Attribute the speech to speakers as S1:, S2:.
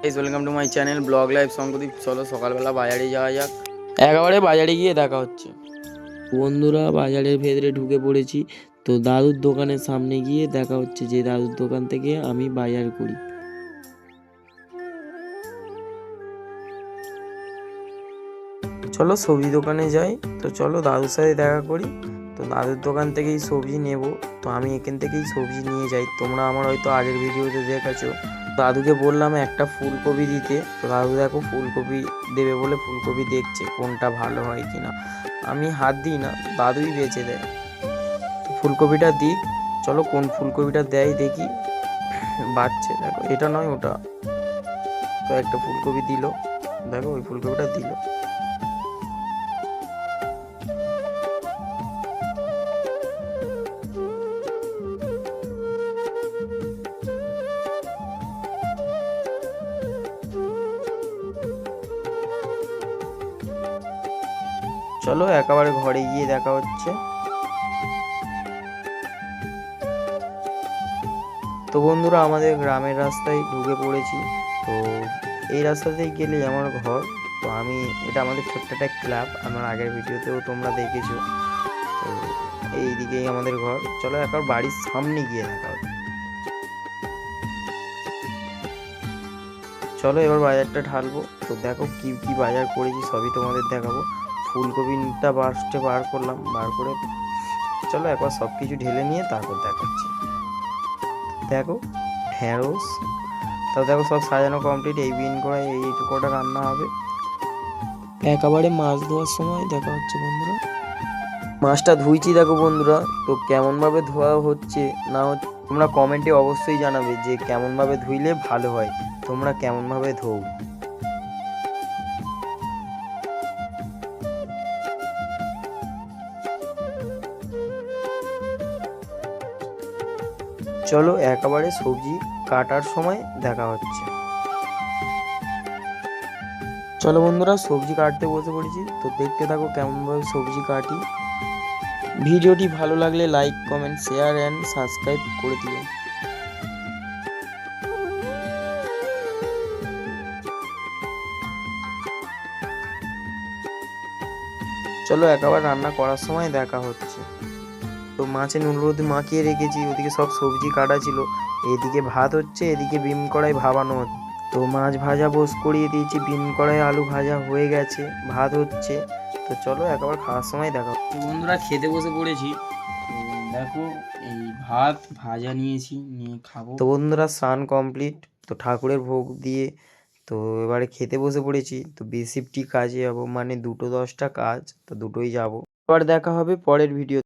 S1: Welcome to my channel blog live Shankardeep. চলো সকালবেলা বাজারে যাওয়া যাক। একেবারে বাজারে গিয়ে দেখা হচ্ছে।
S2: বন্ধুরা বাজারের ভেতরে ঢুকে পড়েছি। তো দাদুর দোকানের সামনে গিয়ে দেখা হচ্ছে, যে দাদুর দোকান থেকে আমি বাজার করি।
S1: চলো সবজি দোকানে যাই। তো চলো দাদুর সাথে দেখা করি। তো দাদুর দোকান থেকেই সবজি নেব। তো আমি এখান থেকেই সবজি নিয়ে যাই। তোমরা আমার হয়তো আগের ভিডিওতে দেখেছো। দাদুকে বললাম একটা ফুলকপি দিতে। তো দাদু দেখো ফুলকপি দেবে বলে ফুলকপি দেখছে কোনটা ভালো হয় কিনা। আমি হাত দিই না, দাদুই বেছে দেয়। তো ফুলকপিটা দিই। চলো কোন ফুলকপিটা দেয় দেখি। বাড়ছে দেখো, এটা নয় ওটা। তো একটা ফুলকপি দিল, দেখো ওই ফুলকপিটা দিল। চলো একেবারে ঘরে গিয়ে দেখা হচ্ছে। তো বন্ধুরা আমাদের গ্রামের রাস্তায় ঢুকে পড়েছি। তো এই রাস্তাতেই গেলেই আমার ঘর। তো এটা আমাদের ছোট্ট একটা ক্লাব, আমার আগের ভিডিওতেও তোমরা দেখেছো। তো এই দিকেই আমাদের ঘর। চলো একবার বাড়ির সামনে গিয়ে দেখা হচ্ছে। চলো এবার বাজারটা ঢালবো। তো দেখো কি কি বাজার করেছি সবই তোমাদের দেখাবো। ফুলকপিটা বাস্টে বার করলাম, বার করে চলো একবার সব কিছু ঢেলে নিয়ে তারপর দেখাচ্ছি। দেখো ঢেঁড়স, তাও দেখো সব সাজানো কমপ্লিট। এই বিন করা এইটুকু কটা রান্না হবে।
S2: একেবারে মাছ ধোয়ার সময় দেখা হচ্ছে বন্ধুরা।
S1: মাছটা ধুইছি দেখো বন্ধুরা। তো কেমনভাবে ধোয়া হচ্ছে না হচ্ছে তোমরা কমেন্টে অবশ্যই জানাবে যে কেমনভাবে ধুইলে ভালো হয়, তোমরা কেমনভাবে ধোও। চলো একেবারে সবজি কাটার সময় দেখা হচ্ছে। চলো বন্ধুরা সবজি কাটতে বসে পড়েছি। তো দেখতে থাকো কেমনভাবে সবজি কাটি। ভিডিওটি ভালো লাগলে like comment share and subscribe করে দিও। চলো একেবারে রান্না করার সময় দেখা হচ্ছে। তো মাছে নুন হলুদ মাখিয়ে রেখেছি, ওদিকে সব সবজি কাটা ছিল, এদিকে ভাত হচ্ছে, এদিকে বিন কড়াই ভাবানো হচ্ছে। তো মাছ ভাজা করিয়ে দিয়েছি, বিন কড়াই আলু ভাজা হয়ে গেছে, ভাত হচ্ছে। তো চলো একবার খাওয়ার সময় দেখা হচ্ছে।
S2: বন্ধুরা খেতে বসে পড়েছি। তো দেখো এই ভাত ভাজা নিয়েছি, নিয়ে খাবো।
S1: তো বন্ধুরা স্নান কমপ্লিট। তো ঠাকুরের ভোগ দিয়ে তো এবারে খেতে বসে পড়েছি। তো বি শিফটই কাজে যাবো, মানে 2:10টা কাজ, তো দুটোই যাব। আবার দেখা হবে পরের ভিডিও।